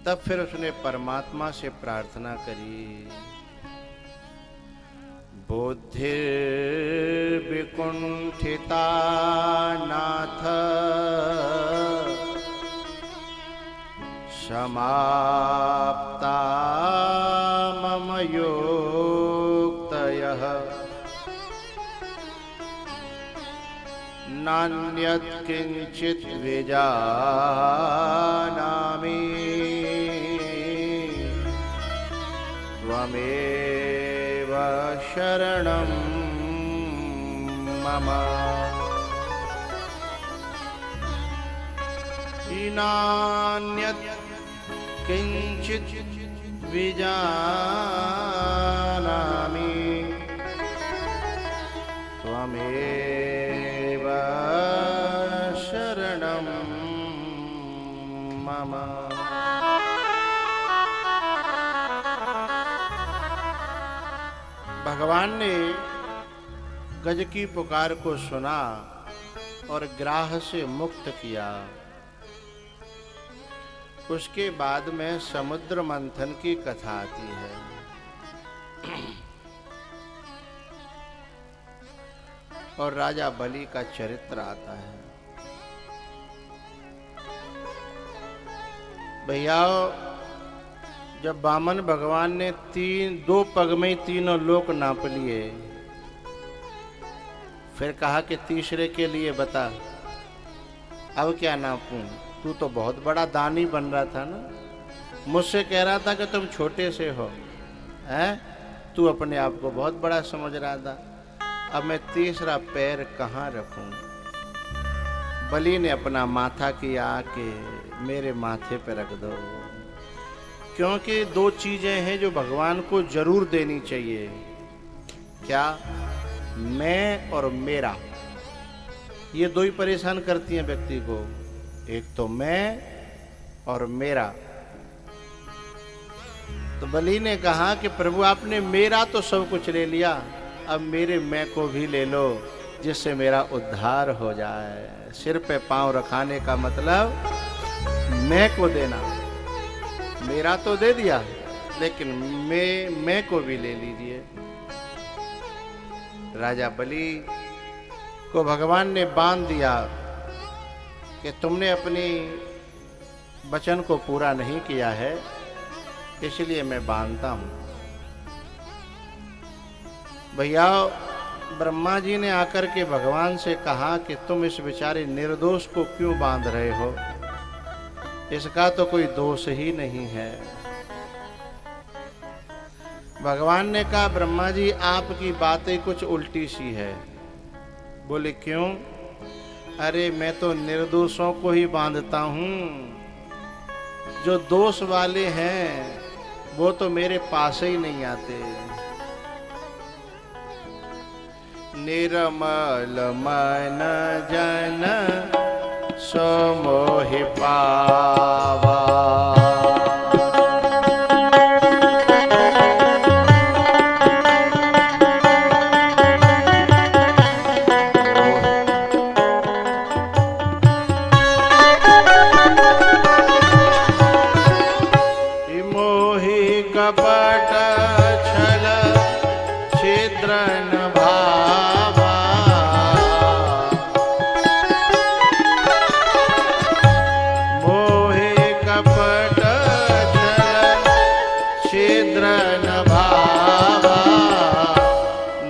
तब फिर उसने परमात्मा से प्रार्थना करी, बुद्धिर्विकुंठिता नाथ समाप्ता मम योक्तयः नान्यत् किंचित् विजानामि त्वमेव शरणं मम। नान्यत् किंचित् विजानामि त्वमेव शरणं मम। भगवान ने गज की पुकार को सुना और ग्राह से मुक्त किया। उसके बाद में समुद्र मंथन की कथा आती है। और राजा बलि का चरित्र आता है। भैया, जब वामन भगवान ने दो पग में तीनों लोक नाप लिए, फिर कहा कि तीसरे के लिए बता, अब क्या नापूं? तू तो बहुत बड़ा दानी बन रहा था ना, मुझसे कह रहा था कि तुम छोटे से हो, हैं? तू अपने आप को बहुत बड़ा समझ रहा था। अब मैं तीसरा पैर कहाँ रखूं? बलि ने अपना माथा किया कि मेरे माथे पे रख दो, क्योंकि दो चीजें हैं जो भगवान को जरूर देनी चाहिए। क्या? मैं और मेरा। ये दो ही परेशान करती हैं व्यक्ति को, एक तो मैं और मेरा। तो बलि ने कहा कि प्रभु आपने मेरा तो सब कुछ ले लिया, अब मेरे मैं को भी ले लो, जिससे मेरा उद्धार हो जाए। सिर पे पांव रखाने का मतलब मैं को देना। मेरा तो दे दिया, लेकिन मैं को भी ले लीजिए। राजा बलि को भगवान ने बांध दिया कि तुमने अपनी वचन को पूरा नहीं किया है, इसलिए मैं बांधता हूं। भैया, ब्रह्मा जी ने आकर के भगवान से कहा कि तुम इस बेचारे निर्दोष को क्यों बांध रहे हो? इसका तो कोई दोष ही नहीं है। भगवान ने कहा, ब्रह्मा जी आपकी बातें कुछ उल्टी सी है। बोले क्यों? अरे मैं तो निर्दोषों को ही बांधता हूं, जो दोष वाले हैं वो तो मेरे पास ही नहीं आते। निर्मल मन जन सो मोहि पावा, मोहि कपट छल छिद्र न भावा, मोहि कपट छल छिद्र न भावा,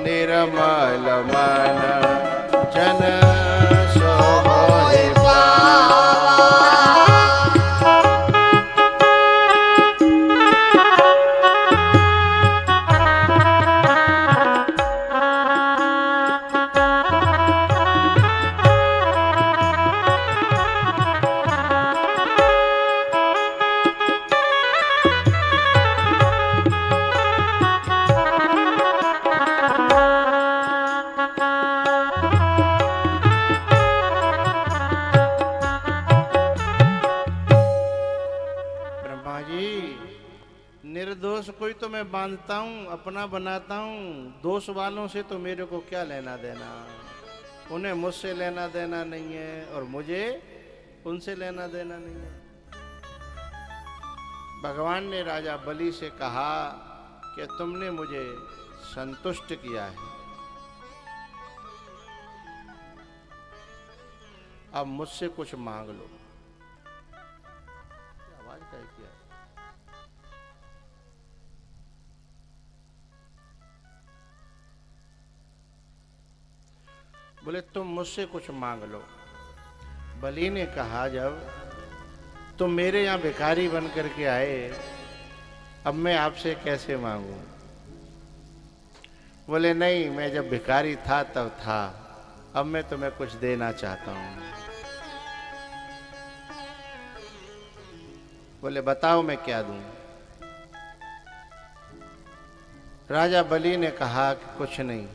निर्मल मन जन सो मोहि पावा। निर्दोष कोई तो मैं बांधता हूँ, अपना बनाता हूँ, दोष वालों से तो मेरे को क्या लेना देना। उन्हें मुझसे लेना देना नहीं है और मुझे उनसे लेना देना नहीं है। भगवान ने राजा बलि से कहा कि तुमने मुझे संतुष्ट किया है, अब मुझसे कुछ मांग लो। आवाज क्या किया? बोले तुम मुझसे कुछ मांग लो। बलि ने कहा, जब तुम मेरे यहाँ भिखारी बन करके आए, अब मैं आपसे कैसे मांगू? बोले नहीं, मैं जब भिखारी था तब था, अब मैं तुम्हें कुछ देना चाहता हूं। बोले बताओ मैं क्या दूं? राजा बलि ने कहा कि कुछ नहीं,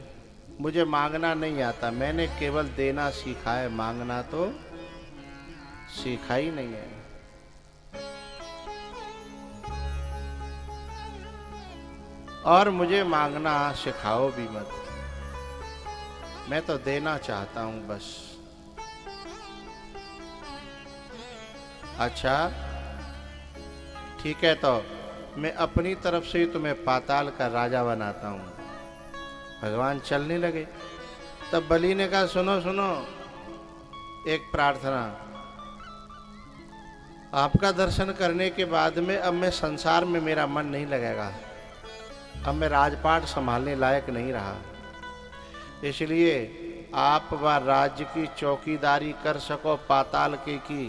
मुझे मांगना नहीं आता, मैंने केवल देना सीखा है, मांगना तो सीखा ही नहीं है। और मुझे मांगना सिखाओ भी मत, मैं तो देना चाहता हूं बस। अच्छा ठीक है, तो मैं अपनी तरफ से ही तुम्हें पाताल का राजा बनाता हूं। भगवान चलने लगे। तब बलि ने कहा, सुनो सुनो, एक प्रार्थना। आपका दर्शन करने के बाद में अब मैं संसार में मेरा मन नहीं लगेगा, अब मैं राजपाट संभालने लायक नहीं रहा, इसलिए आप व राज्य की चौकीदारी कर सको पाताल की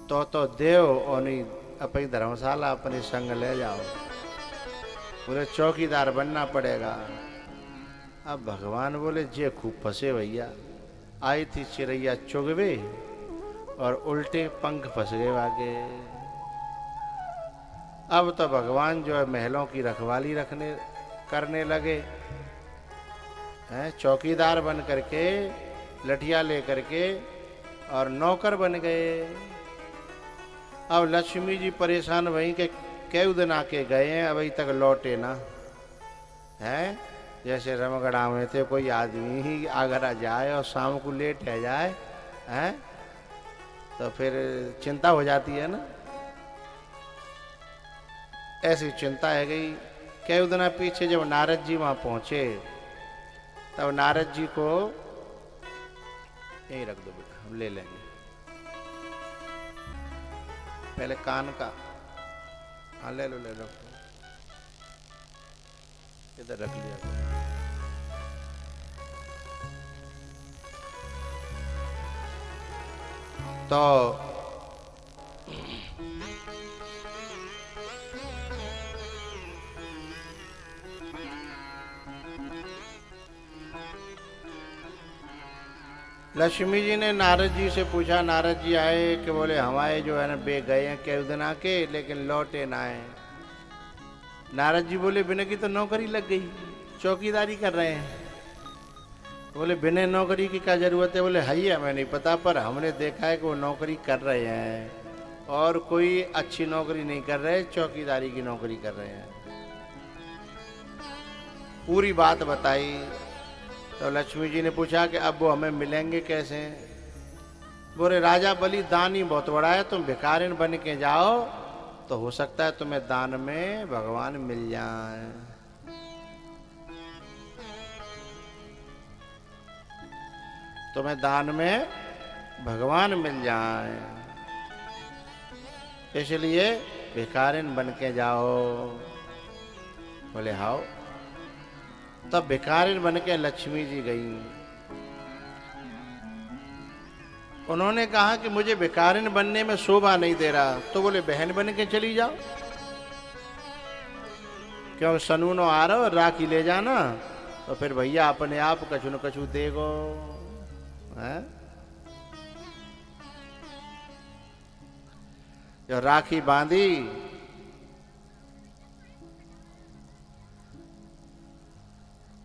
तो देव और नहीं अपनी धर्मशाला अपने संग ले जाओ, पूरे चौकीदार बनना पड़ेगा। अब भगवान बोले, जे खूब फंसे भैया, आई थी चिड़ैया चुगवे और उल्टे पंख फंस गए आगे। अब तो भगवान जो है महलों की रखवाली करने लगे हैं, चौकीदार बन करके, लठिया ले करके, और नौकर बन गए। अब लक्ष्मी जी परेशान वहीं के कई दिन आके गए हैं, अभी तक लौटे ना हैं। जैसे रमगढ़ा में थे, कोई आदमी ही आगरा जाए और शाम को लेट है जाए हैं, तो फिर चिंता हो जाती है ना। ऐसी चिंता है गई। कई दिन पीछे जब नारद जी वहां पहुंचे, तब नारद जी को, यही रख दो बेटा, हम ले लेंगे, पहले कान का, हाँ ले लो इधर रख लिया। तो लक्ष्मी जी ने नारद जी से पूछा, नारद जी आए कि बोले हमारे जो है ना बे गए हैं कई दिन आके, लेकिन लौटे ना आए। नारद जी बोले, बिना की तो नौकरी लग गई, चौकीदारी कर रहे हैं। बोले बिना नौकरी की क्या जरूरत है? बोले है, हमें नहीं पता, पर हमने देखा है कि वो नौकरी कर रहे हैं और कोई अच्छी नौकरी नहीं कर रहे, चौकीदारी की नौकरी कर रहे हैं। पूरी बात बताई। तो लक्ष्मी जी ने पूछा कि अब वो हमें मिलेंगे कैसे? बोले राजा बलि दान ही बहुत बड़ा है, तुम भिखारिन बन के जाओ तो हो सकता है तुम्हें दान में भगवान मिल जाए। तुम्हें दान में भगवान मिल जाए, इसलिए भिखारिन बन के जाओ। बोले हाओ। तब भिखारिन बन के लक्ष्मी जी गई। उन्होंने कहा कि मुझे भिखारिन बनने में शोभा नहीं दे रहा, तो बोले बहन बन के चली जाओ, क्यों सनूनो आ रहा हो, राखी ले जाना, तो फिर भैया अपने आप कछु न कछु देगो है। जो राखी बांधी,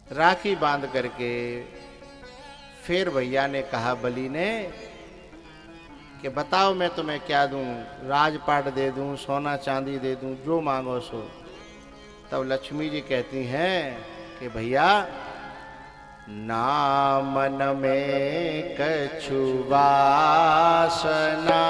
राखी बांध करके फिर भैया ने कहा बलि ने कि बताओ मैं तुम्हें क्या दूं, राजपाट दे दूं, सोना चांदी दे दूं, जो मांगो सो। तब लक्ष्मी जी कहती हैं कि भैया ना मन में कछु वासना,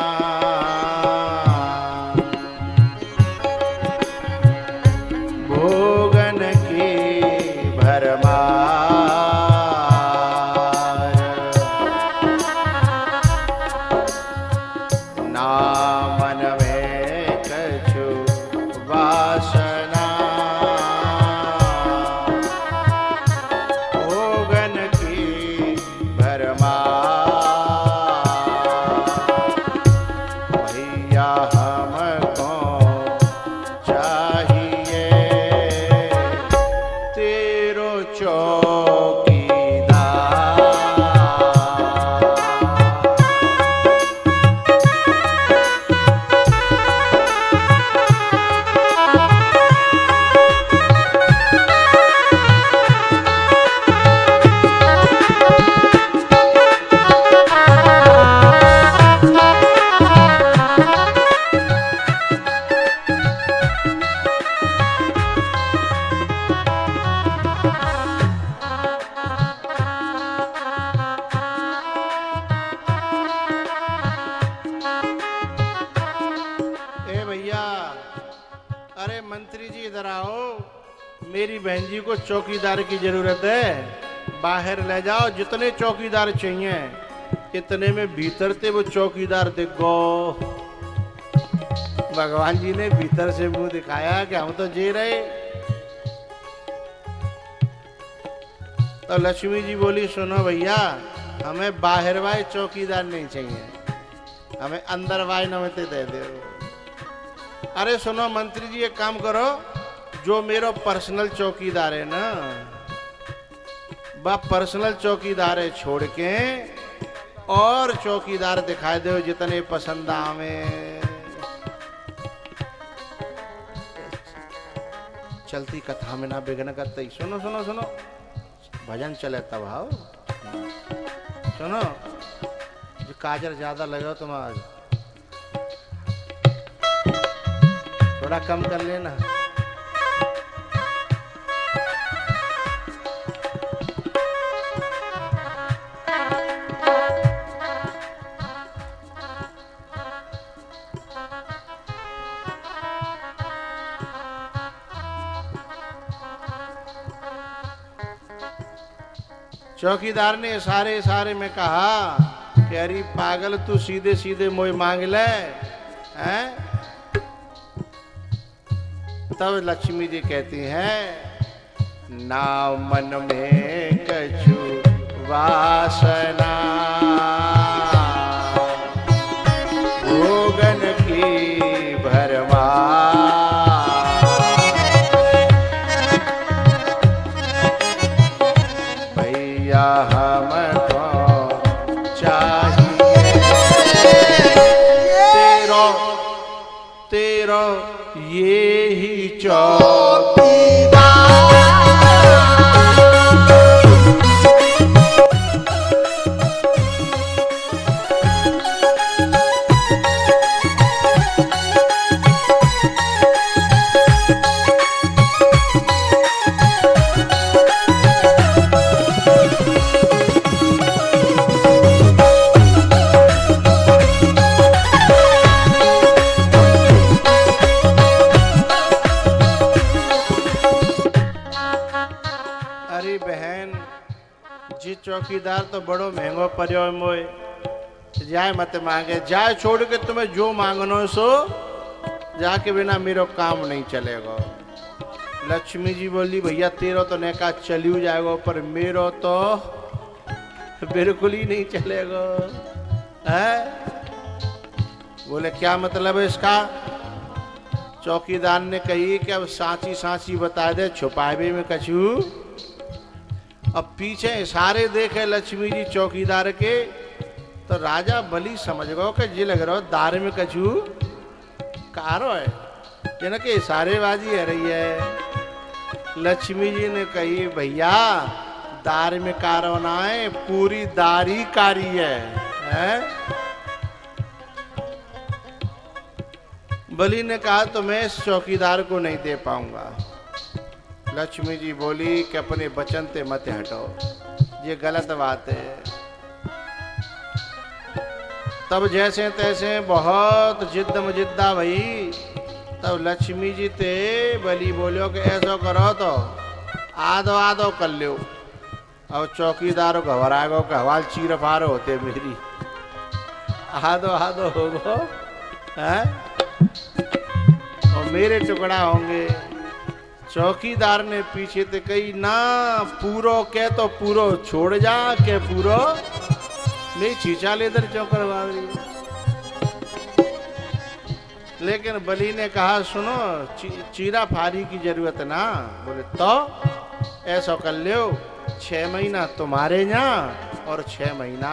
अरे मंत्री जी इधर आओ, मेरी बहन जी को चौकीदार की जरूरत है, बाहर ले जाओ, जितने चौकीदार चाहिए। इतने में भीतर से वो चौकीदार दिख गो। भगवान जी ने भीतर से मुंह दिखाया कि हम तो जी रहे। तो लक्ष्मी जी बोली सुनो भैया, हमें बाहर वाले चौकीदार नहीं चाहिए, हमें अंदर वाले नमते दे दो। अरे सुनो मंत्री जी, एक काम करो, जो मेरा पर्सनल चौकीदार है ना, बा पर्सनल चौकीदार है छोड़ के और चौकीदार दिखाई दो जितने पसंद आवे। चलती कथा में ना विघ्न करते। सुनो सुनो सुनो, भजन चले तब आओ। सुनो, जो काजर ज्यादा लगे तुम आज थोड़ा कम कर लेना। चौकीदार ने इशारे में कहा कि अरे पागल, तू सीधे सीधे मोय मांग ले हैं। तब लक्ष्मी जी कहती हैं, ना मन में कछु वासना, भोगन की भरमा, हमको चाहिए तेरा ये ही चौकीदार। चौकीदार तो बड़ो महंगो पड़ो मोय, जाए मत मांगे, जाए छोड़ के तुम्हें जो मांगनो सो, जाके बिना मेरो काम नहीं चलेगा। लक्ष्मी जी बोली भैया तेरो तो नेका चलियो जाएगा, पर मेरो तो बिल्कुल ही नहीं चलेगा है। बोले क्या मतलब है इसका? चौकीदार ने कही कि अब सांची सांची बता दे, छुपावे में कछू। अब पीछे इशारे देखे लक्ष्मी जी चौकीदार के, तो राजा बलि समझ गो कि जी लग रहा दार में कछू कारो है, ये ना कि इशारेबाजी है रही है। लक्ष्मी जी ने कही भैया दार में कारो ना है, पूरी दारी कारी है? बलि ने कहा तो मैं इस चौकीदार को नहीं दे पाऊंगा। लक्ष्मी जी बोली कि अपने वचन ते मत हटो, ये गलत बात है। तब जैसे तैसे बहुत जिद्द मुजिद्दा भई, तब लक्ष्मी जी ते बलि बोलो कि ऐसा करो तो आधो आधो कर लो। अब चौकीदार को घबराएगो कि हवाल चीर फार होते मेरी, आधो आधो होगो है और मेरे टुकड़ा होंगे। चौकीदार ने पीछे ते कही ना पूरो के तो पूरो छोड़ जा के पूरो मैं चीचा लेदर चौकर वाली। लेकिन बलि ने कहा सुनो चीरा फारी की जरूरत ना। बोले तो ऐसा कर लो, 6 महीना तुम्हारे यहाँ और 6 महीना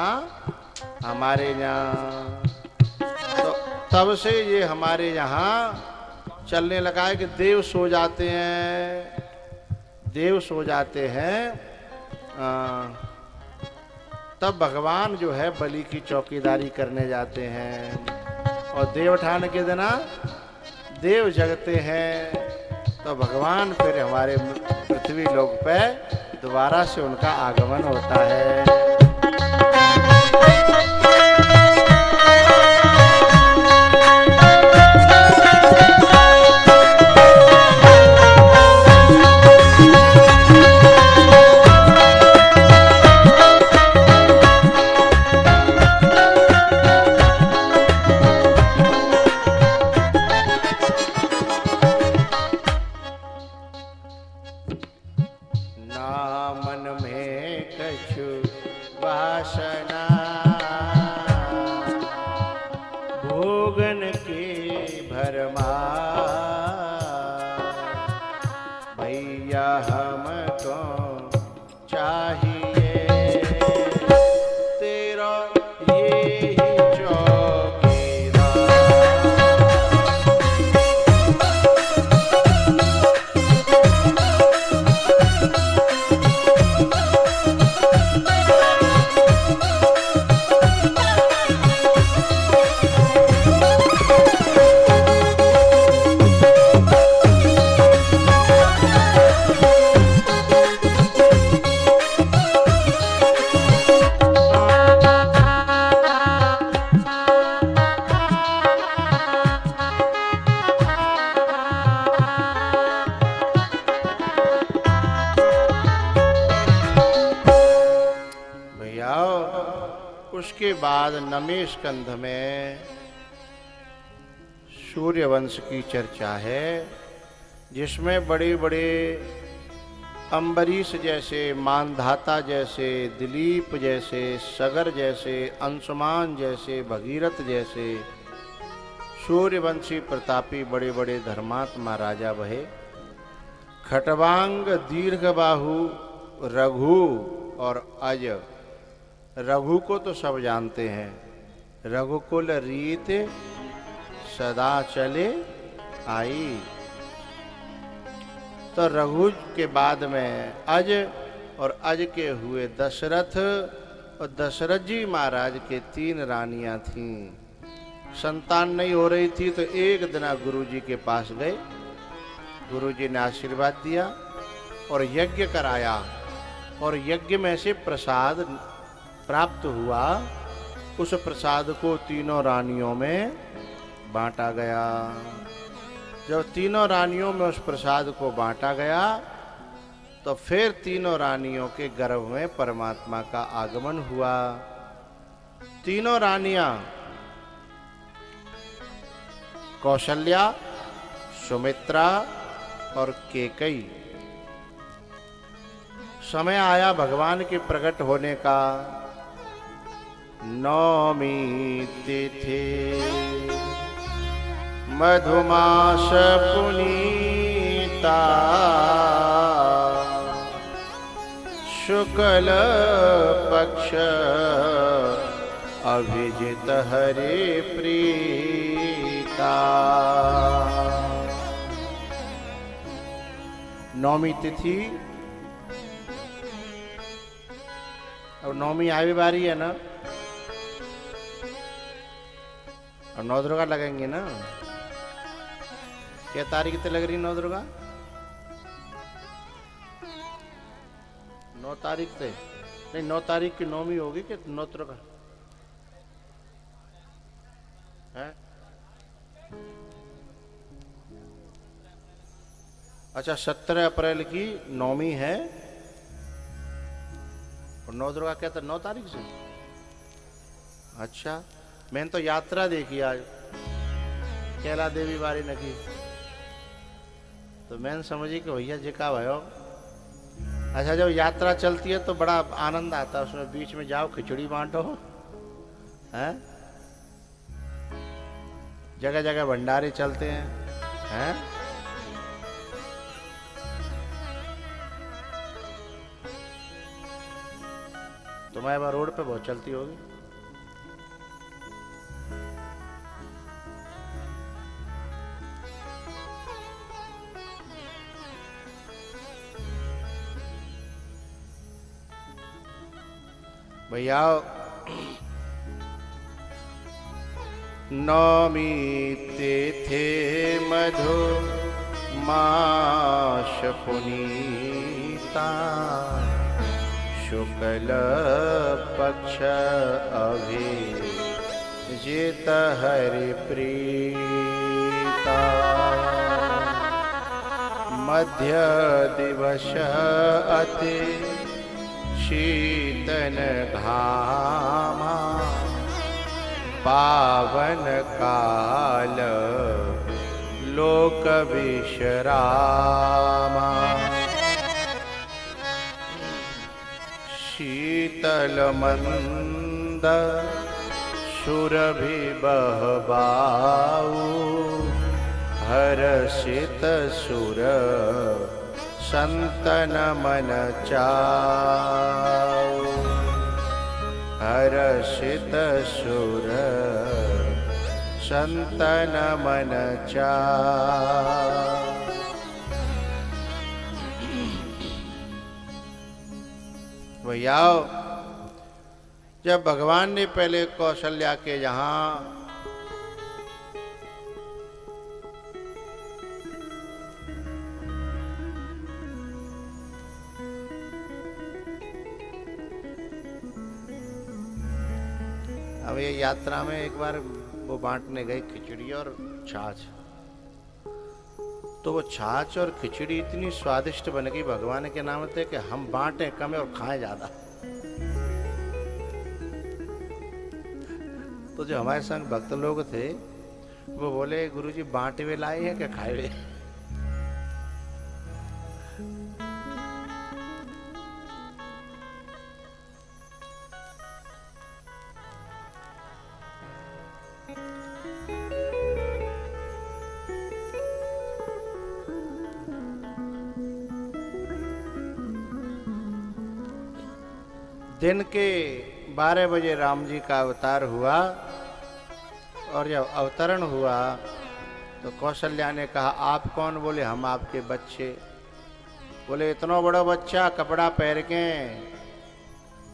हमारे यहाँ। तो तब से ये हमारे यहाँ चलने लगा है कि देव सो जाते हैं, देव सो जाते हैं। तब भगवान जो है बलि की चौकीदारी करने जाते हैं और देवठान के दिन देव जगते हैं। तो भगवान फिर हमारे पृथ्वी लोक पे दोबारा से उनका आगमन होता है। फरमा भैया हमको चाहिए तेरा ये ही चौकीदार। उसके बाद नवमें स्कंध में सूर्यवंश की चर्चा है, जिसमें बड़े बड़े अम्बरीश जैसे, मानधाता जैसे, दिलीप जैसे, सगर जैसे, अंशुमान जैसे, भगीरथ जैसे सूर्यवंशी प्रतापी बड़े बड़े धर्मात्मा राजा बहे। खटवांग, दीर्घबाहु, रघु और अज। रघु को तो सब जानते हैं, रघुकुल रीत सदा चले आई। तो रघु के बाद में अज, और अज के हुए दशरथ, और दशरथ जी महाराज के 3 रानियां थीं। संतान नहीं हो रही थी तो एक दिन गुरु जी के पास गए, गुरु जी ने आशीर्वाद दिया और यज्ञ कराया, और यज्ञ में से प्रसाद प्राप्त हुआ। उस प्रसाद को 3 रानियों में बांटा गया। जब 3 रानियों में उस प्रसाद को बांटा गया तो फिर 3 रानियों के गर्भ में परमात्मा का आगमन हुआ। 3 रानियां कौशल्या, सुमित्रा और केकई। समय आया भगवान के प्रकट होने का। नवमी तिथि मधुमास पुनीता, शुक्ल पक्ष अभिजित हरे प्रीता। नवमी तिथि, अब नवमी आवे बारी है ना, और 9 दुर्गा लगेंगे ना। क्या तारीख कितने लग रही 9 दुर्गा? 9 तारीख से नहीं, 9 तारीख की नवमी होगी कि 9 दुर्गा है? अच्छा, 17 अप्रैल की नवमी है और 9 दुर्गा क्या था 9 तारीख से? अच्छा, मैंने तो यात्रा देखी आज कैला देवी बारी नकी, तो मैंने समझी कि भैया जी का भयो। अच्छा, जब यात्रा चलती है तो बड़ा आनंद आता है, उसमें बीच में जाओ खिचड़ी बांटो, हैं? जगह जगह भंडारे चलते हैं? तुम्हारे वहां रोड पे बहुत चलती होगी। भैया, नवमी तिथि मधु मास पुनीता, शुक्ल पक्ष अभिजित हरि प्रीता, मध्य दिवस अति शीतन घामा, पावन काल लोक विश्रामा, शीतल मंद सुरभि बहबाऊ, हर्षित सुर संतन मन चाऊ। हर्षित सुर संतन मन चाऊ। भैया जब भगवान ने पहले कौशल्या के यहाँ अब ये यात्रा में एक बार वो बांटने गए खिचड़ी और छाछ, तो वो छाछ और खिचड़ी इतनी स्वादिष्ट बन गई भगवान के नाम से कि हम बांटे कम और खाएं ज्यादा। तो जो हमारे संग भक्त लोग थे वो बोले गुरुजी बांटे हुए लाए हैं क्या खाए हुए? दिन के 12 बजे राम जी का अवतार हुआ और जब अवतरण हुआ तो कौशल्या ने कहा आप कौन? बोले हम आपके बच्चे। बोले इतना बड़ा बच्चा कपड़ा पहन के?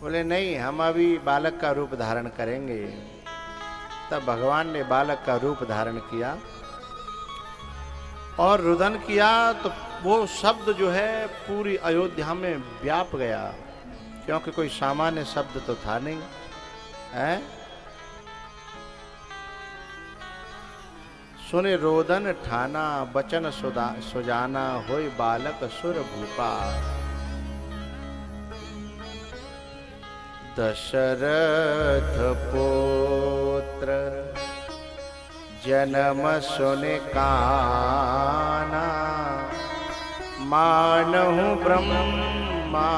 बोले नहीं, हम अभी बालक का रूप धारण करेंगे। तब भगवान ने बालक का रूप धारण किया और रुदन किया तो वो शब्द जो है पूरी अयोध्या में व्याप गया, क्योंकि कोई सामान्य शब्द तो था नहीं है। सुने रोदन ठाना बचन सुजाना होय बालक सुर भूपा। दशरथ पुत्र जन्म सुने काना मानहु ब्रह्मा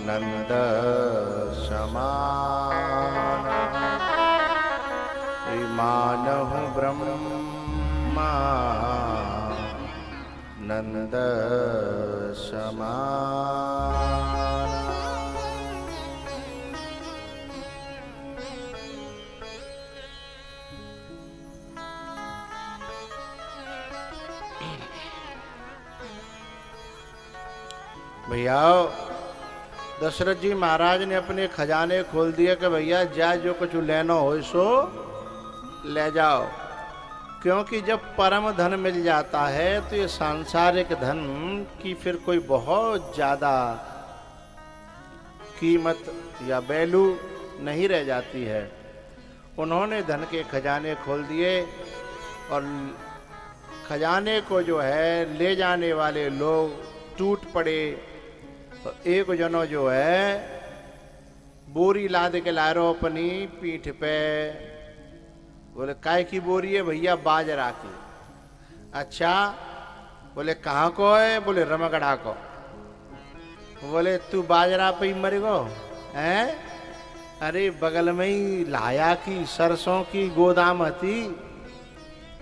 नंद समान। मानहु ब्रह्मा नंद समान। भैया दशरथ जी महाराज ने अपने खजाने खोल दिए कि भैया जा जो कुछ लेना हो सो ले जाओ, क्योंकि जब परम धन मिल जाता है तो ये सांसारिक धन की फिर कोई बहुत ज्यादा कीमत या वैल्यू नहीं रह जाती है। उन्होंने धन के खजाने खोल दिए और खजाने को जो है ले जाने वाले लोग टूट पड़े। तो एक जनो जो है बोरी लाद के ला रहा अपनी पीठ पे। बोले काय की बोरी है? भैया बाजरा की। अच्छा, बोले कहाँ को है? बोले रमगढ़ा को। बोले तू बाजरा पे ही मरेगो हैं? अरे बगल में ही लाया की सरसों की गोदाम थी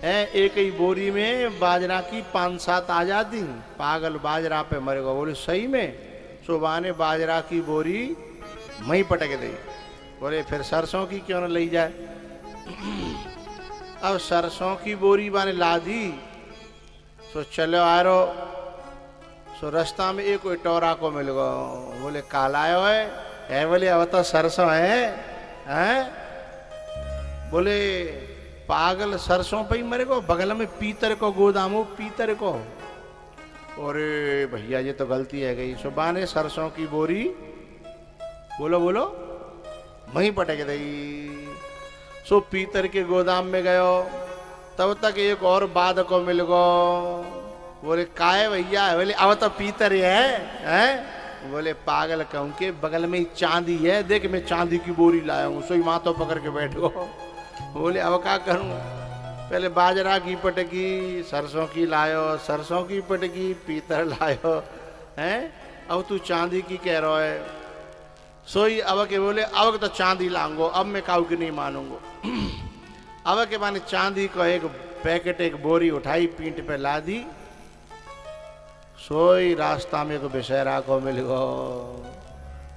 है, एक ही बोरी में बाजरा की 5-7 आ जाती। पागल बाजरा पे मरेगो। बोले सही में? सुबह ने बाजरा की बोरी मई पटक दी। बोले फिर सरसों की क्यों न ली जाए? अब सरसों की बोरी बाने ला दी। सो चलो आ रो। सो रास्ता में एक कोई टोरा को मिल गो। बोले काला है? बोले अब तो सरसों है हैं? बोले पागल सरसों पे ही मरे को, बगल में पीतर को गोदाम हो पीतर को। अरे भैया ये तो गलती है गई। सुबह ने सरसों की बोरी बोलो बोलो वहीं पटक दी। सो पीतर के गोदाम में गयो, तब तक एक और बाद को मिल गो। बोले काहे भैया? बोले अब तो पीतर है? बोले पागल कहूँ के बगल में ही चांदी है, देख मैं चांदी की बोरी लाया हूँ। सोई माथों पकड़ के बैठ गो। बोले अब क्या करूँ? पहले बाजरा की पटकी, सरसों की लायो, सरसों की पटकी, पीतर लायो हैं, अब तू चांदी की कह रहा है। सोई अब के बोले अब तो चांदी लाऊंगो, अब मैं काऊ की नहीं मानूंगो। अब के माने चांदी को एक पैकेट एक बोरी उठाई, पीठ पे लादी, सोई रास्ता में को बेशहरा को मिल गो।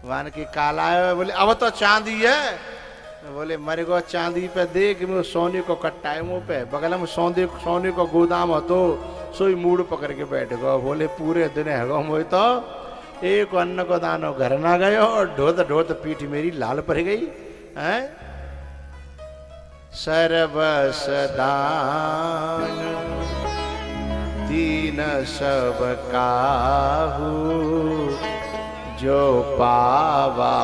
मान की काला है, बोले अब तो चांदी है। बोले मरे गो चांदी पे देख में सोने को कट्टा है मुंह पे, बगल में सोने को गोदाम हो तो सोई मूड पकड़ के बैठ गो। बोले पूरे दिन है गो मोई तो एक अन्न को दानो घर ना गयो और ढोत ढोत पीठ मेरी लाल पड़ गई है। सर्वस दान दीन सब काहू, जो पावा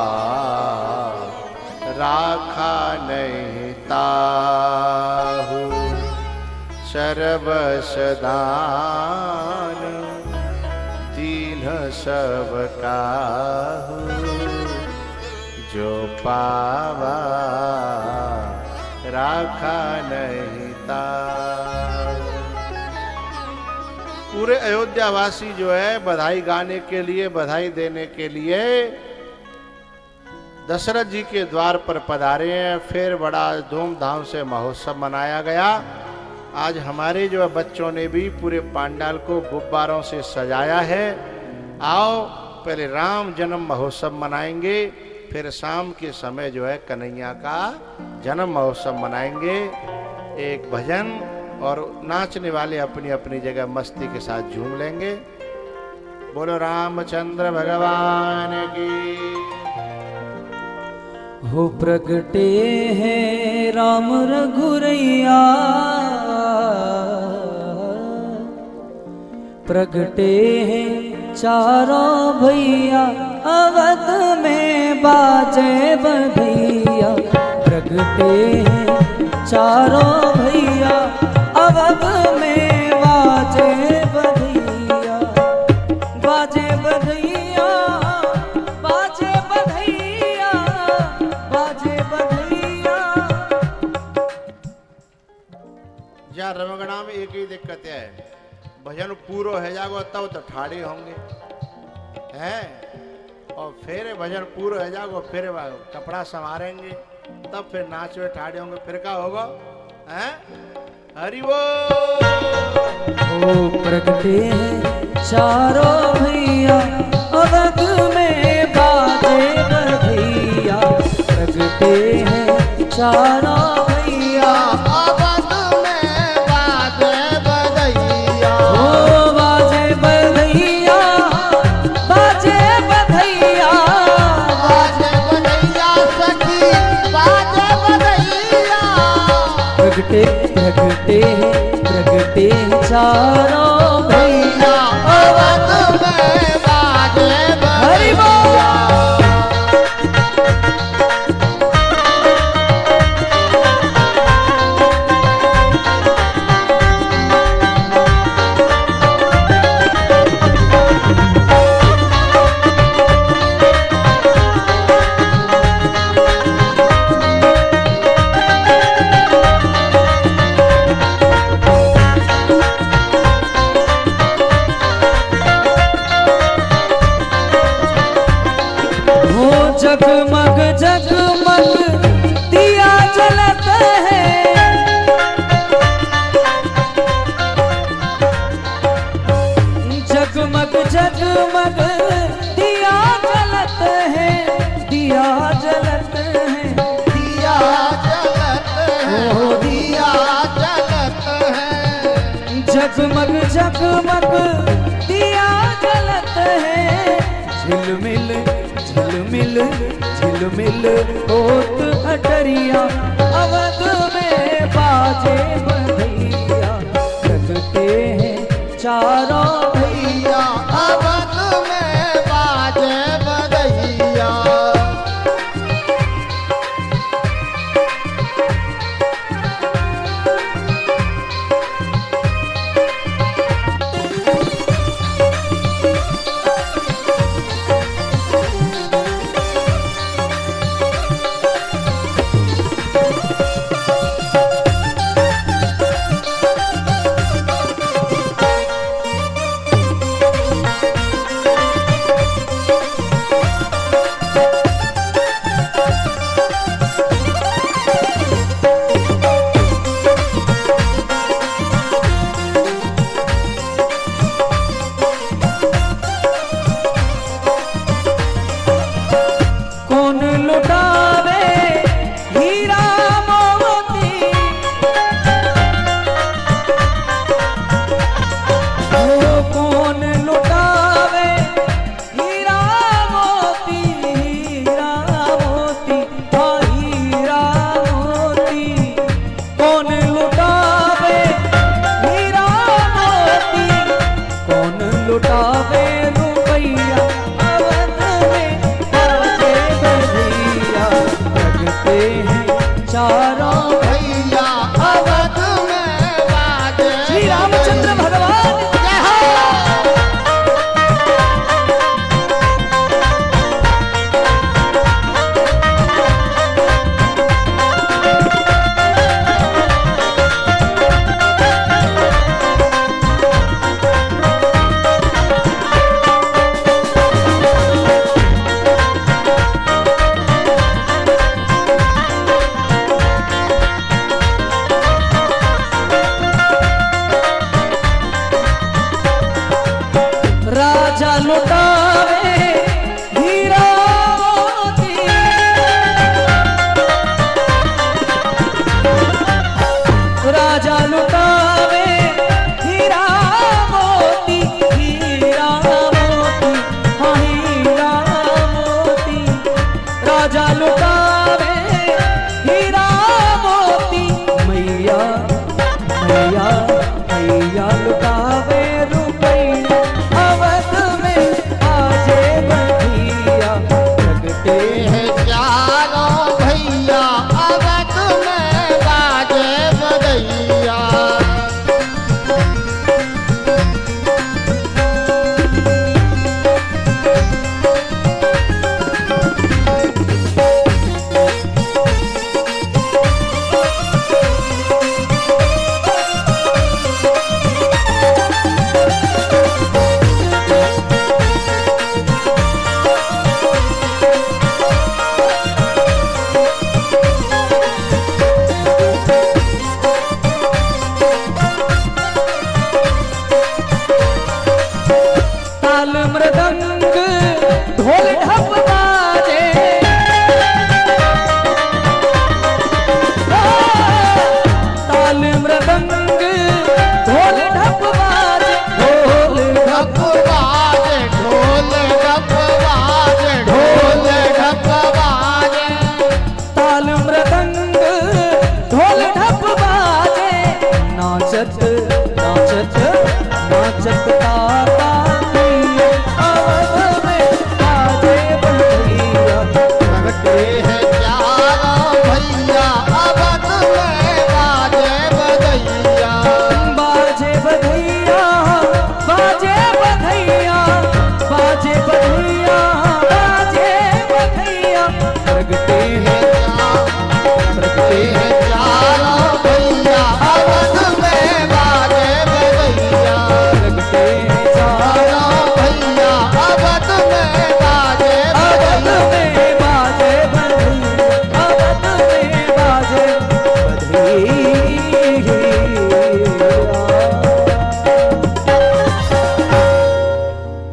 राखा नहीं ताहू। सर्वस दान दीन सब काहू, जो पावा राखा नहीं ताहू। पूरे अयोध्या वासी जो है बधाई गाने के लिए, बधाई देने के लिए दशरथ जी के द्वार पर पधारे हैं। फिर बड़ा धूमधाम से महोत्सव मनाया गया। आज हमारे जो है बच्चों ने भी पूरे पंडाल को गुब्बारों से सजाया है। आओ पहले राम जन्म महोत्सव मनाएंगे, फिर शाम के समय जो है कन्हैया का जन्म महोत्सव मनाएंगे। एक भजन और नाचने वाले अपनी अपनी जगह मस्ती के साथ झूम लेंगे। बोलो रामचंद्र भगवान की। हो प्रगटे हैं राम रघुरैया, प्रगटे हैं चारों भैया, अवध में बाजे बधिया। प्रगटे हैं चारों भैया, अवध में बाजे बधिया। बाजे बधिया, बाजे बधिया, बाजे बधिया। जा रमगणा में एक ही दिक्कत है, भजन पूरो है जागो तब तो ठाड़े होंगे हैं, और फिर भजन पूरो है जागो फिर कपड़ा संवारेंगे, तब फिर नाच में ठाड़े होंगे, फिर क्या होगा हैं? हरि ओ प्रगटे हैं चारों भैया, अवध में बाजे बधिया। प्रगटे हैं चारों भैया, अवध में बाजे बधिया। ओ बाजे बधिया, बाजे बधिया, बाजे बधिया सखी, बाजे बधिया। प्रगटे प्रगटे प्रगटे चारों भैया, अवध में बाजे हरि बोल। जगमग जगमग दिया जलत है, जगमग जगमग दिया जलत है, दिया जलत है, दिया जलत है, दिया जलत है। जगमग जगमग दिया जलत है। झिलमिल झिलमिल झिलमिल होत अटरिया, अवध में बाजे बधिया। प्रगटे हैं चारों भैया, अवध में बाजे बधिया। लुटावे हीरा मोती, राजा लुटावे हीरा मोती, हीरा मोती, हाँ हीरा मोती, राजा लुटावे हीरा मोती, मैया मैया मैया लुटावे रुपैया, अवध में आजे बढ़िया, जगते हैं चारों भैया अवध में बाजे बधैया। ताल मृदंग ढोल ढप बाजे, ताल मृदंग ढोल ढप बाजे, ढोल ढप बाजे ढोल ढप बाजे ढोल ढप बाजे। ताल मृदंग ढोल ढप बाजे, नाचत नाचत नाचत ताता मैया, अवध में बाजे बढ़िया, जगते हैं चारों भैया अवध में बाजे बधैया। बाजे बधैया बाजे बधैया बाजे बधैया बाजे बधैया, प्रगटे हैं जगते हैं चारों भैया अवध में बाजे बधैया। प्रगटे हैं चारों भैया अवध में बाजे अवध बधैया। में बाजे बधैया, अवध में बाजे बधैया,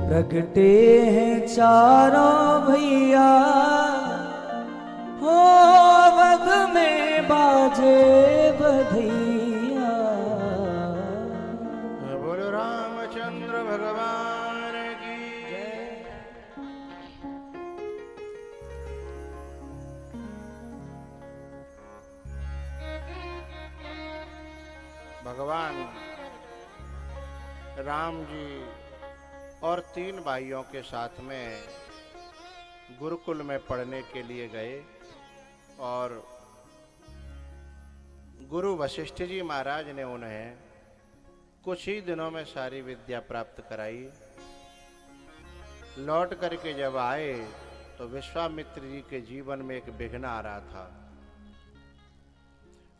प्रगटे हैं चारों भैया, हो अवध में बाजे बधैया। बोलो रामचंद्र भगवान की जय। भगवान राम जी और 3 भाइयों के साथ में गुरुकुल में पढ़ने के लिए गए और गुरु वशिष्ठ जी महाराज ने उन्हें कुछ ही दिनों में सारी विद्या प्राप्त कराई। लौट करके जब आए तो विश्वामित्र जी के जीवन में एक विघ्न आ रहा था।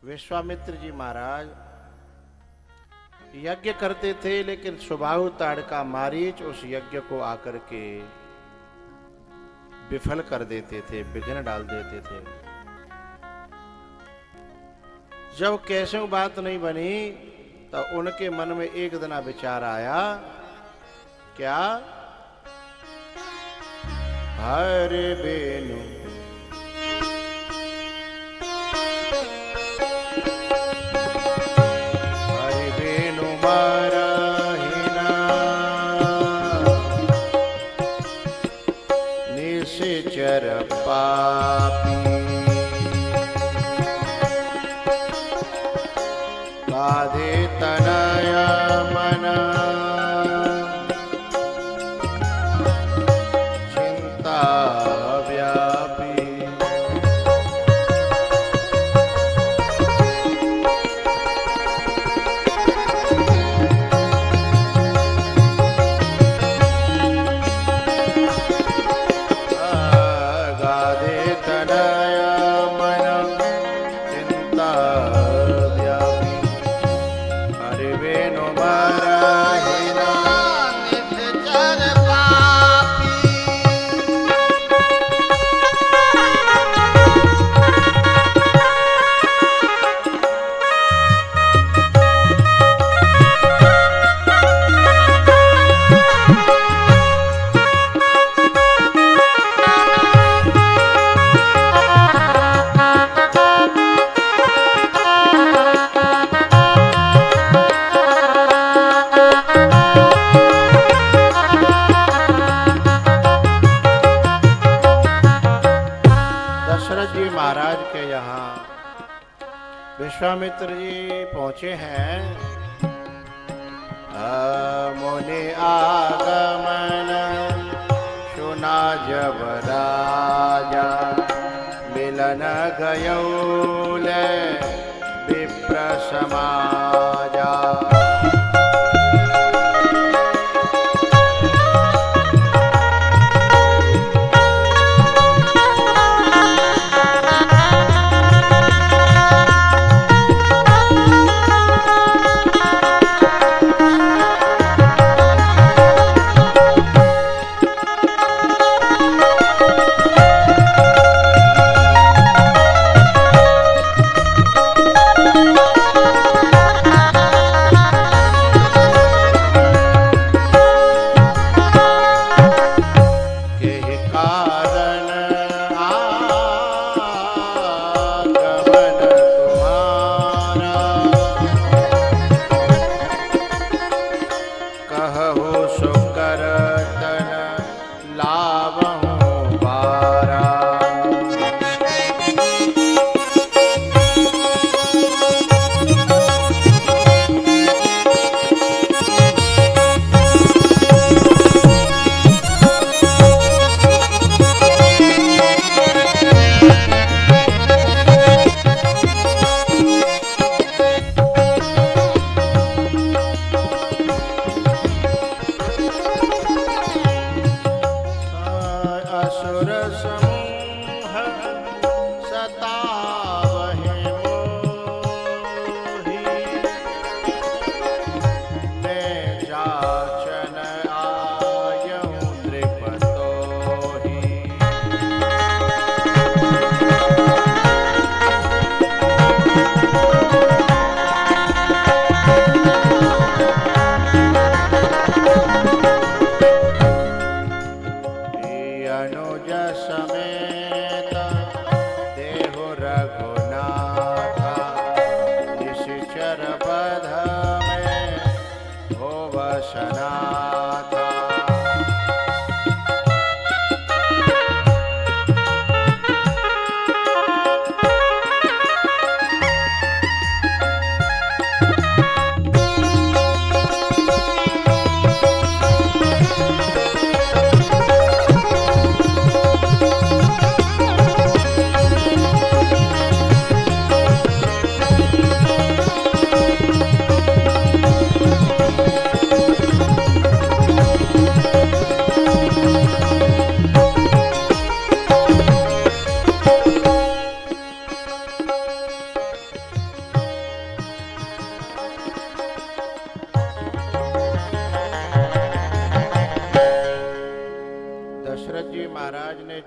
विश्वामित्र जी महाराज यज्ञ करते थे, लेकिन सुबाहु ताड़का मारीच उस यज्ञ को आकर के विफल कर देते थे, विघ्न डाल देते थे। जब कैसे बात नहीं बनी तो उनके मन में एक दिन विचार आया, क्या हरे बेनु हरे बेनु मारहिना निश्चर पापी कादे तनया मना चिंता व्यापी। गादे तनया मना चिंता व्यापी। हरि वेणु मारहिना विश्वामित्र जी पहुंचे हैं। मुनि आगमन सुना जब राजा, मिलन गयौल विप्र समाजा।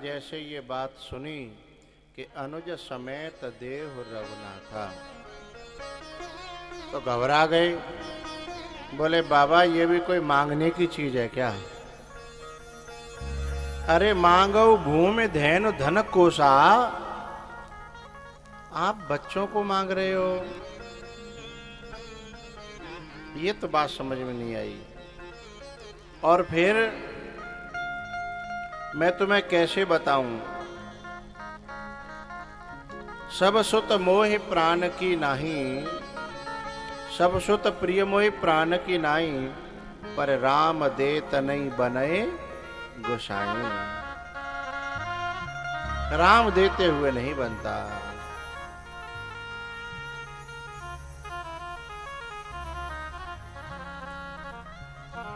जैसे ये बात सुनी कि अनुज समेत देह रवना था तो घबरा गए। बोले बाबा ये भी कोई मांगने की चीज है क्या? अरे मांगो भूमि धैन धन कोसा, आप बच्चों को मांग रहे हो, ये तो बात समझ में नहीं आई। और फिर मैं तुम्हें कैसे बताऊं, सब सुत मोह प्राण की नाही, सब सुत प्रिय मोह प्राण की नाही, पर राम देत नहीं बने गोसाई। राम देते हुए नहीं बनता।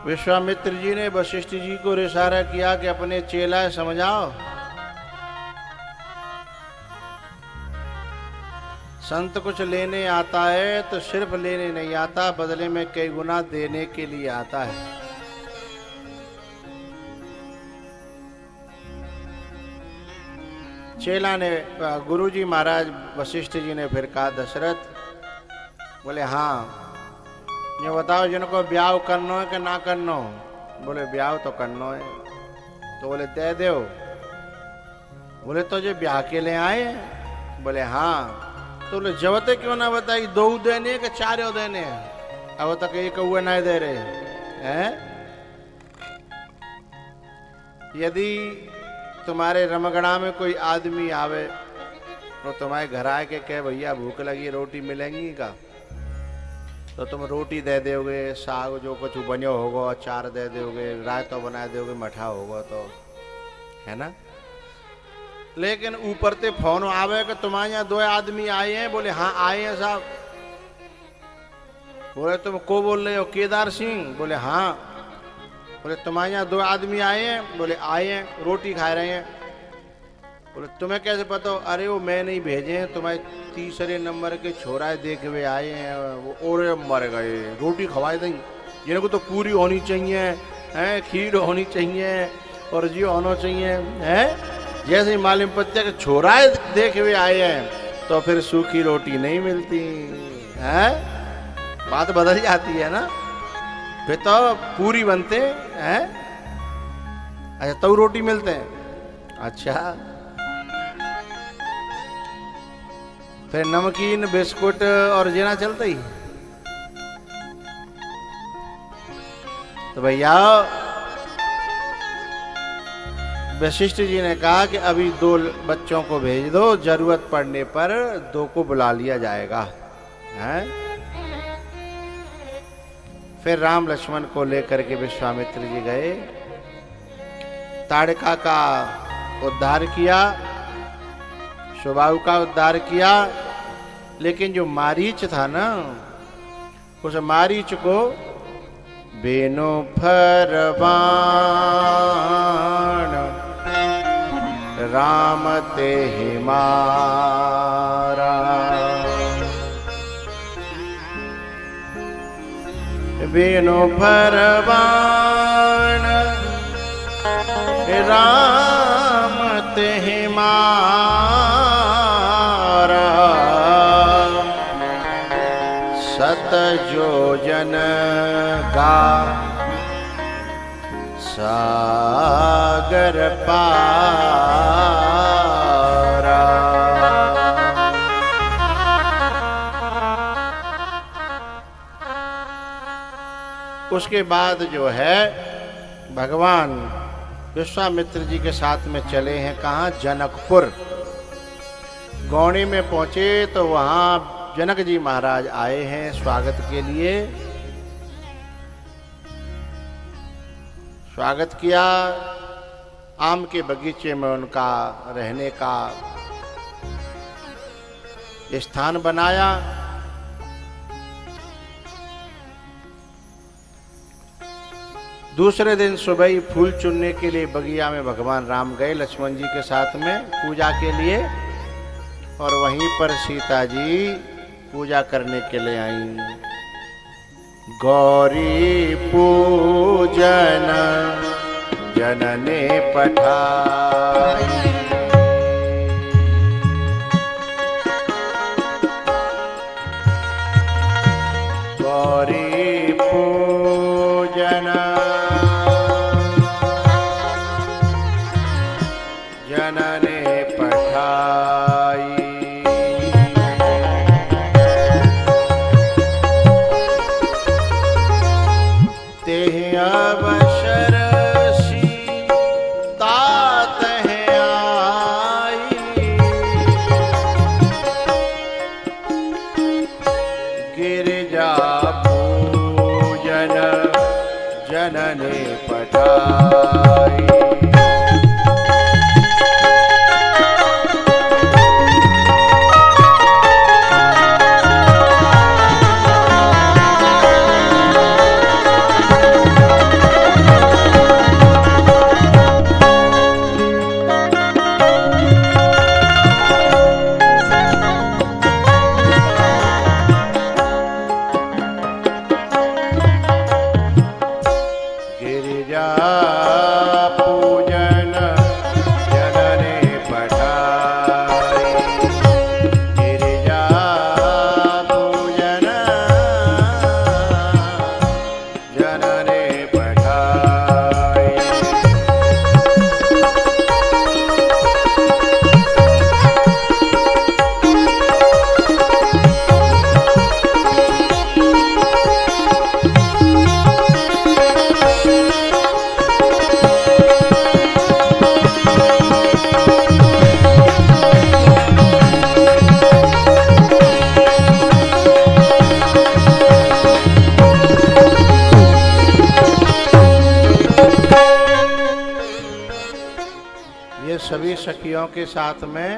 विश्वामित्र जी ने वशिष्ठ जी को इशारा किया कि अपने चेला समझाओ, संत कुछ लेने आता है तो सिर्फ लेने नहीं आता, बदले में कई गुना देने के लिए आता है। चेला ने, गुरुजी महाराज वशिष्ठ जी ने फिर कहा, दशरथ बोले हाँ ये बताओ जिनको ब्याह करना है कि ना करना? बोले ब्याह तो करना है। तो बोले दे दो। बोले तो जो ब्याह के लिए आए? बोले हाँ। तो बोले जवते क्यों ना बताई, दो देने के चार देने? अब तक एक हुए ना दे रहे हैं। यदि तुम्हारे रमगढ़ा में कोई आदमी आवे तो तुम्हारे घर आए के कहे भैया भूख लगी रोटी मिलेंगी का, तो तुम रोटी दे दोगे, साग जो कुछ बनो होगा अचार दे दोगे, रायता बना दोगे, मठा होगा तो, है ना। लेकिन ऊपर से फोन आवे कि तुम्हारे यहाँ 2 आदमी आए हैं। बोले हाँ आए हैं साहब। बोले तुम को बोल रहे हो? केदार सिंह। बोले हाँ। बोले तुम्हारे यहाँ 2 आदमी आए हैं? बोले आए हैं, रोटी खा रहे हैं। बोले तुम्हें कैसे पता हो? अरे वो मैं नहीं भेजे हैं, तुम्हारे तीसरे नंबर के छोरा देख हुए आए हैं, वो और मर गए, रोटी खवाए देंगे। जिनको तो पूरी होनी चाहिए है, खीर होनी चाहिए और जी होना चाहिए है। जैसे ही मालूम पत्ते के छोरा देख हुए आए हैं तो फिर सूखी रोटी नहीं मिलती है, बात बदल जाती है ना। फिर तो पूरी बनते हैं। अच्छा तो रोटी मिलते हैं। अच्छा फिर नमकीन बिस्कुट और जीना चलता ही। तो भैया वशिष्ठ जी ने कहा कि अभी 2 बच्चों को भेज दो, जरूरत पड़ने पर 2 को बुला लिया जाएगा, हैं? फिर राम लक्ष्मण को लेकर के विश्वामित्र जी गए, ताड़का का उद्धार किया, सुबाहु का उद्धार किया। लेकिन जो मारीच था ना, उस मारीच को बेनो फरबान राम ते ही मारा, बेनो फरबान राम ते ही मारा, सत योजन का सागर पारा। उसके बाद जो है भगवान विश्वामित्र जी के साथ में चले हैं कहाँ? जनकपुर। गौड़ी में पहुंचे तो वहां जनक जी महाराज आए हैं स्वागत के लिए। स्वागत किया, आम के बगीचे में उनका रहने का स्थान बनाया। दूसरे दिन सुबह ही फूल चुनने के लिए बगिया में भगवान राम गए लक्ष्मण जी के साथ में पूजा के लिए, और वहीं पर सीता जी पूजा करने के लिए आई। गौरी पूजन जनने पठाई, गौरी पूजन जनने पठाई। तेह अवसर सीता तह आई, गिरिजा पूजन जनने पठाई। गिरिजा सभी सखियों के साथ में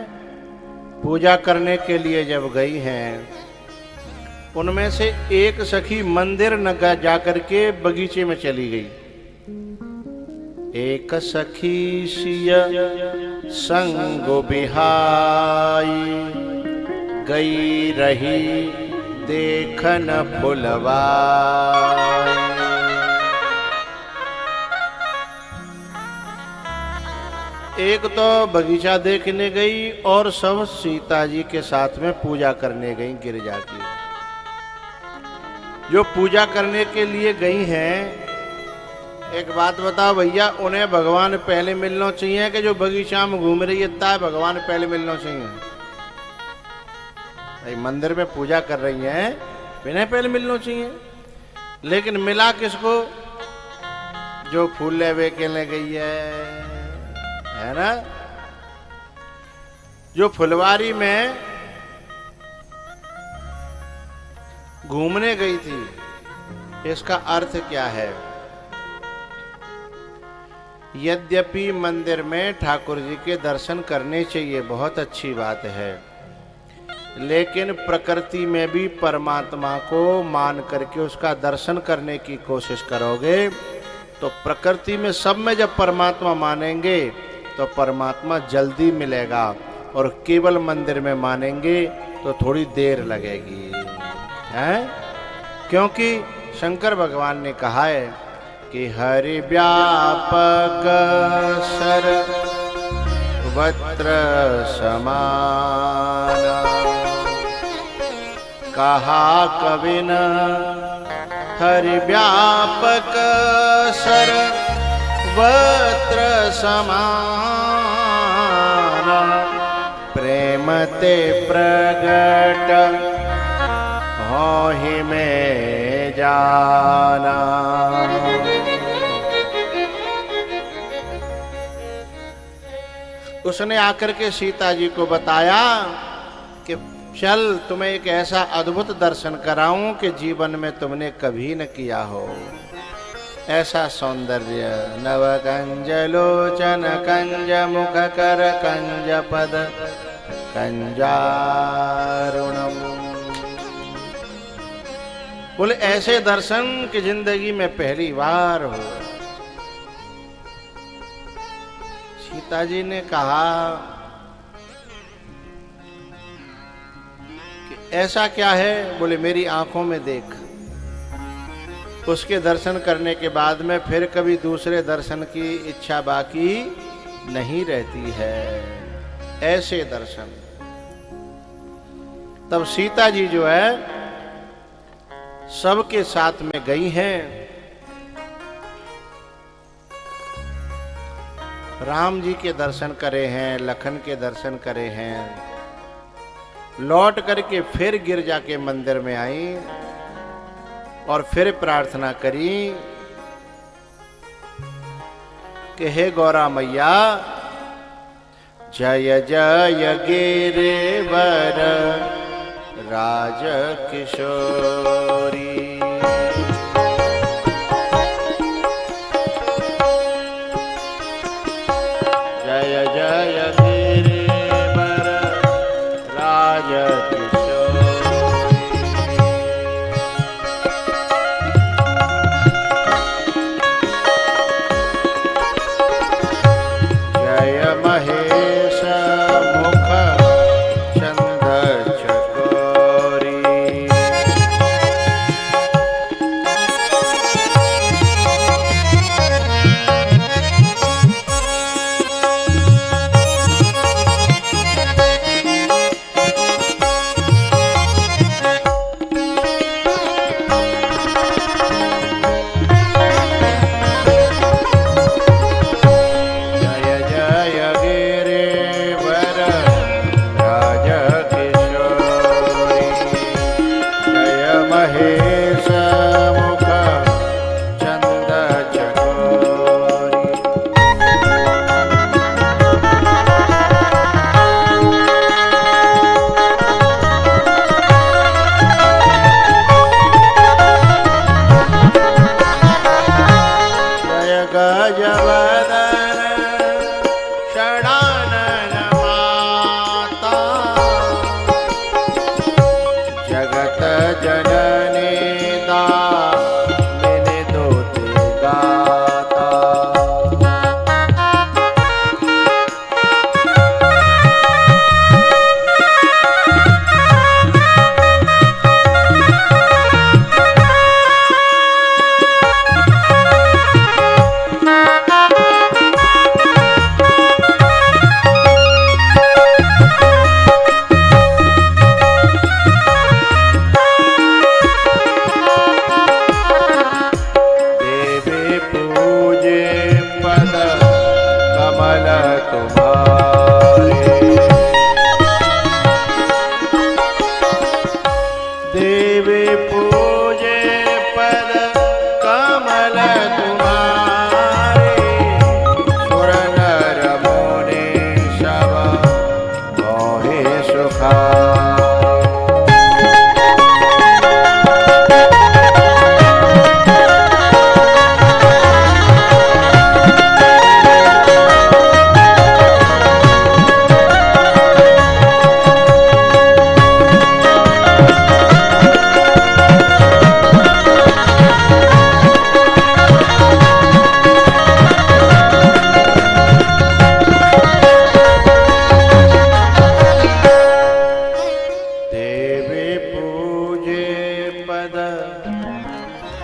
पूजा करने के लिए जब गई हैं, उनमें से एक सखी मंदिर न जाकर के बगीचे में चली गई। एक सखी सिय संग बिहाई, गई रही देखन फुलवा। एक तो बगीचा देखने गई और सब सीता जी के साथ में पूजा करने गई गिरजा की। जो पूजा करने के लिए गई हैं, एक बात बताओ भैया, उन्हें भगवान पहले मिलना चाहिए कि जो बगीचा में घूम रही है भगवान पहले मिलना चाहिए? भाई मंदिर में पूजा कर रही हैं, इन्हें पहले मिलना चाहिए। लेकिन मिला किसको? जो फूल लेवे के ले गई है ना, जो फुलवारी में घूमने गई थी। इसका अर्थ क्या है? यद्यपि मंदिर में ठाकुर जी के दर्शन करने चाहिए, बहुत अच्छी बात है, लेकिन प्रकृति में भी परमात्मा को मान करके उसका दर्शन करने की कोशिश करोगे तो प्रकृति में सब में जब परमात्मा मानेंगे तो परमात्मा जल्दी मिलेगा, और केवल मंदिर में मानेंगे तो थोड़ी देर लगेगी, हैं? क्योंकि शंकर भगवान ने कहा है कि हरि व्यापक सर्वत्र समान, कहा कविन हरि व्यापक सर्वत्र समान, प्रेम ते प्रगट होहि में जाना। उसने आकर के सीता जी को बताया कि चल तुम्हें एक ऐसा अद्भुत दर्शन कराऊं कि जीवन में तुमने कभी न किया हो। ऐसा सौंदर्य, नव कंज लोचन कंज मुख कर कंज पद कंजारुणम। बोले ऐसे दर्शन की जिंदगी में पहली बार हो। सीता जी ने कहा कि ऐसा क्या है? बोले मेरी आंखों में देख। उसके दर्शन करने के बाद में फिर कभी दूसरे दर्शन की इच्छा बाकी नहीं रहती है। ऐसे दर्शन। तब सीता जी जो है सबके साथ में गई हैं। राम जी के दर्शन करे हैं, लखन के दर्शन करे हैं, लौट करके फिर गिरजा के मंदिर में आई और फिर प्रार्थना करी कि हे गौरा मैया, जय जय गिरिवर राज किशोरी, जय जय गिरिवर राज किशोरी, जय महेश मुख चंद चकोरी,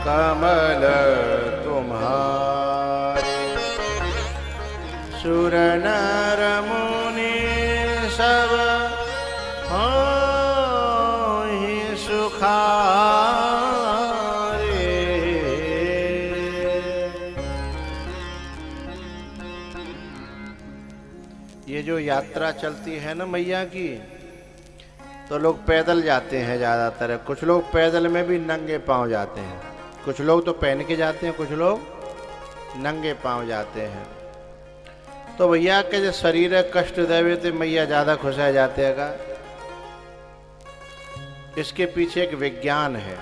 कमल तुम्हारे। सुर नर मुनि सब होहि सुखारे। ये जो यात्रा चलती है ना मैया की, तो लोग पैदल जाते हैं ज़्यादातर। कुछ लोग पैदल में भी नंगे पांव जाते हैं, कुछ लोग तो पहन के जाते हैं, कुछ लोग नंगे पांव जाते हैं। तो भैया के जो शरीर है कष्ट देवे तो मैया ज़्यादा खुशा जाते हैं का। इसके पीछे एक विज्ञान है,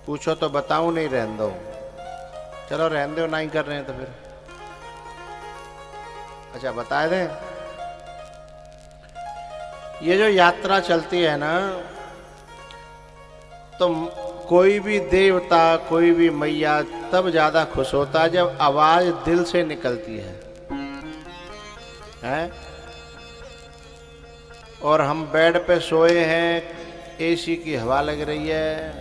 पूछो तो बताऊं, नहीं रहने दो। चलो रहने दो, नहीं कर रहे हैं तो फिर अच्छा बता दें। ये जो यात्रा चलती है ना, तो कोई भी देवता, कोई भी मैया तब ज्यादा खुश होता है जब आवाज दिल से निकलती है। और हम बेड पे सोए हैं, एसी की हवा लग रही है,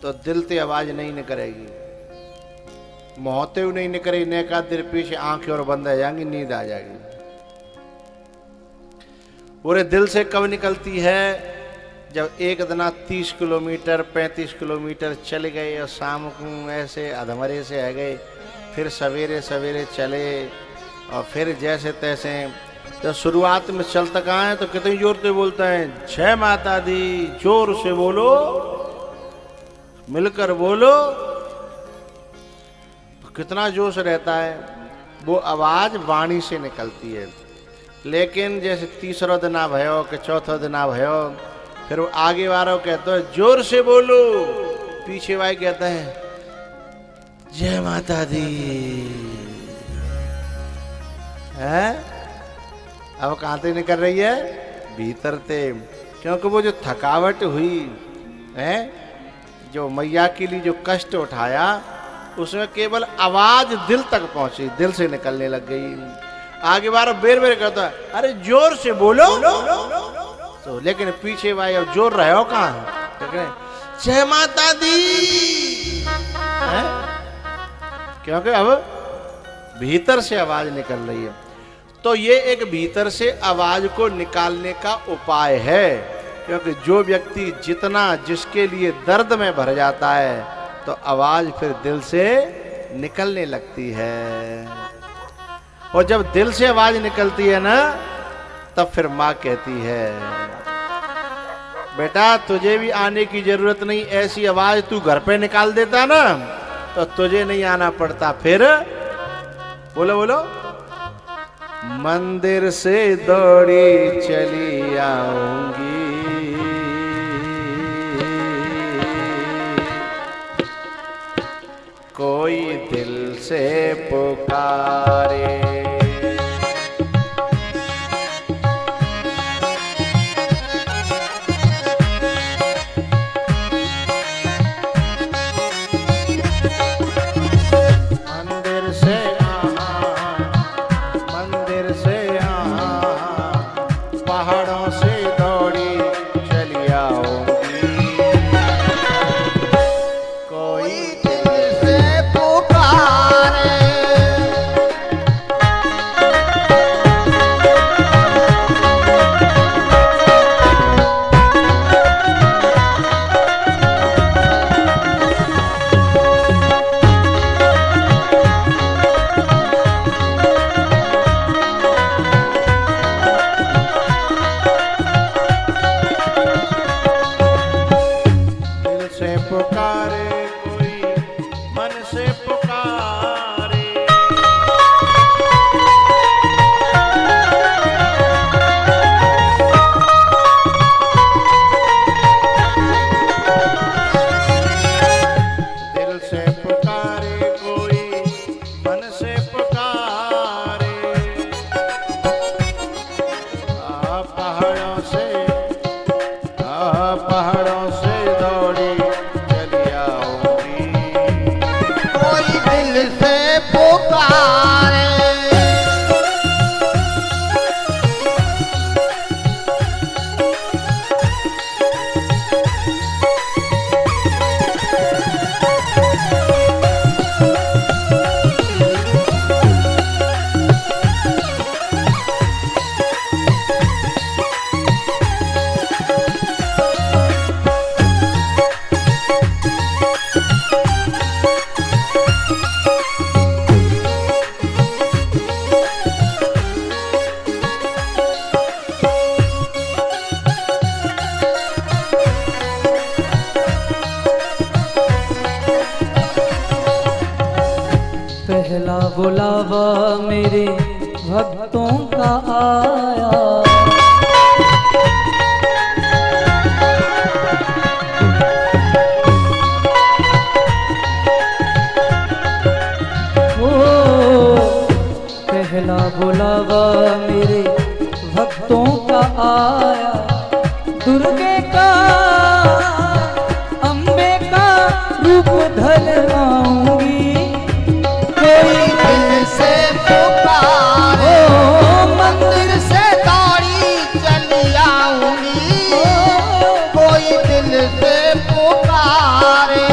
तो दिल से आवाज नहीं निकलेगी, मोहते हुए नहीं निकलेगी, ने का देर पीछे आंखें और बंद हो जाएंगी, नींद आ जाएगी। पूरे दिल से कब निकलती है? जब एक दिन 30 किलोमीटर 35 किलोमीटर चले गए और शाम को ऐसे अधमरे से आ गए, फिर सवेरे सवेरे चले और फिर जैसे तैसे। जब शुरुआत में चल तक आए तो कितनी जोर से बोलते हैं, जय माता दी, जोर से बोलो, मिलकर बोलो, तो कितना जोश रहता है। वो आवाज वाणी से निकलती है। लेकिन जैसे तीसरा दिन भयो कि चौथा दिन भयो, फिर वो आगे वालों कहते हैं जोर से बोलो, पीछे वाले कहते हैं जय माता दी। है अब कहाँ से निकल रही है? भीतर से। क्योंकि वो जो थकावट हुई है, जो मैया के लिए जो कष्ट उठाया, उसमें केवल आवाज दिल तक पहुंची, दिल से निकलने लग गई। आगे बार बेर बेर कहता है अरे जोर से बोलो, तो लेकिन पीछे भाई अब जोर रहे हो कहाँ है? जय माता दी है? क्योंकि अब भीतर से आवाज निकल रही है। तो ये एक भीतर से आवाज को निकालने का उपाय है। क्योंकि जो व्यक्ति जितना जिसके लिए दर्द में भर जाता है, तो आवाज फिर दिल से निकलने लगती है। और जब दिल से आवाज निकलती है ना, तब फिर माँ कहती है बेटा तुझे भी आने की जरूरत नहीं, ऐसी आवाज तू घर पे निकाल देता ना, तो तुझे नहीं आना पड़ता। फिर बोलो बोलो, मंदिर से दौड़ी चली आऊंगी, कोई दिल से पुकारे। पहला बुलावा मेरे भक्तों का आया। पहला बुलावा मेरे भक्तों का आया। दुर्गे का अम्बे का रूप धर आऊंगी, कोई दिल से पुकारे, मंदिर से दौड़ी चली आऊंगी, कोई दिल से पुकारे।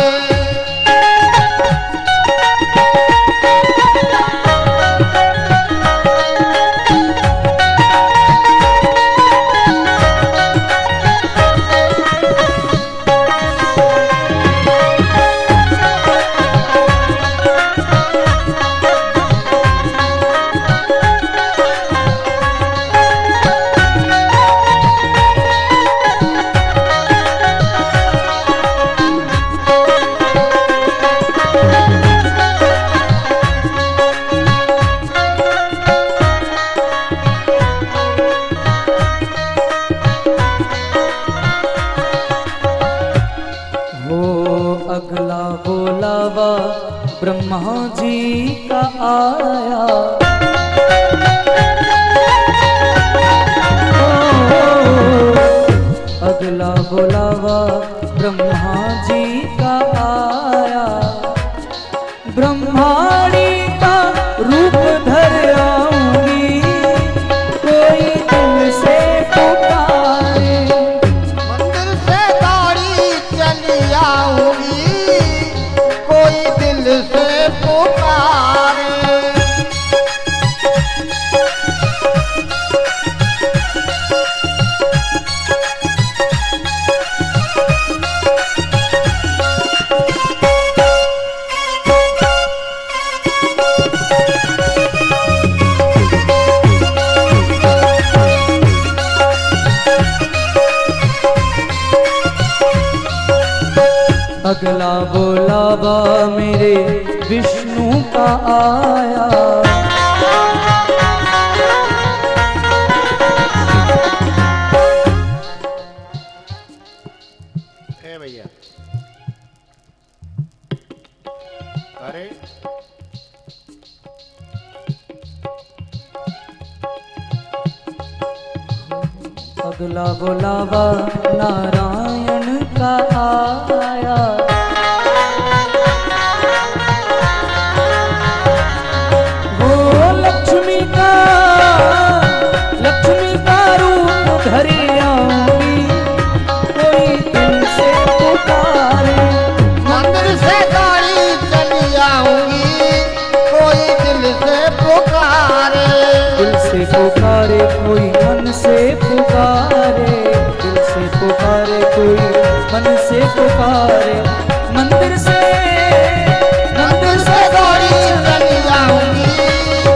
अगला बुलावा ब्रह्मा जी का आया। अगला बुलावा ब्रह्मा जी का आया। ब्रह्माणी का रूप धर आऊंगी, कोई दिल से पुकारे। मंदिर से दौड़ी चली आऊंगी, कोई दिल से पुकारे। अगला बुलावा मेरे विष्णु का आया। ए भैया, अरे अगला बुलावा नारायण का आया। वो लक्ष्मी का रूप धरी आऊंगी, कोई दिल से पुकारे। मंदिर से दौड़ी चली आऊंगी, कोई दिल से पुकारे। दिल से पुकारे कोई मन से पुकारे, दिल से पुकारे कोई मन से पुकारे। मंदिर से दौड़ी चली आऊंगी,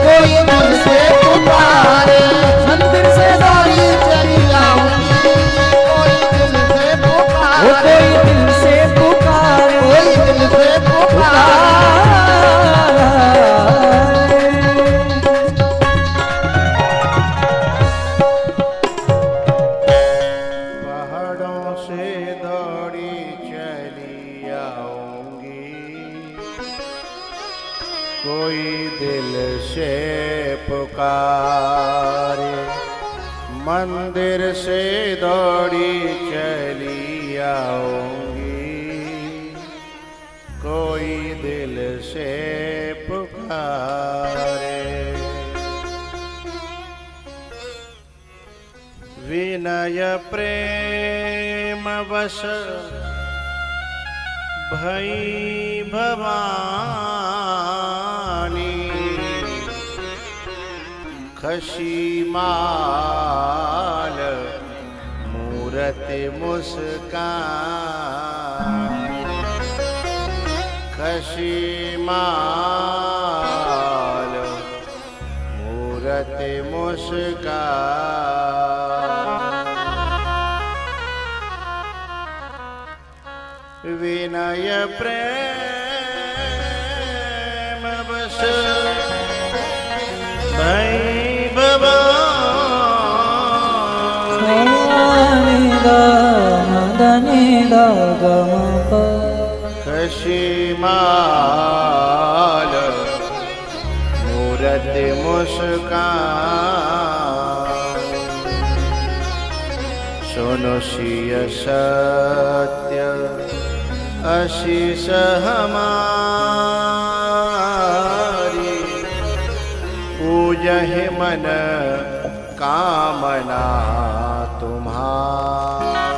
कोई दिल से पुकारे। मंदिर से दौड़ी चली आऊंगी, कोई दिल से वो पुकारे। कोई दिल से पुकारे, कोई दिल से पुकारे। पहाड़ों से दौड़ी चली आऊंगी, कोई दिल से पुकारे। मंदिर से दौड़ी चली आऊंगी, कोई दिल से पुकारे। विनय प्रेम वश भई भवानी, खशी माल मूरत मुस्कान। खशी माल मूरत मुस्कान। विनय प्रेम बस धने दा ग म प खशीमाल मूरत मुस्कान सुनो सिय सत्य आशीष हमारी पूजहि मन कामना तुम्हारी।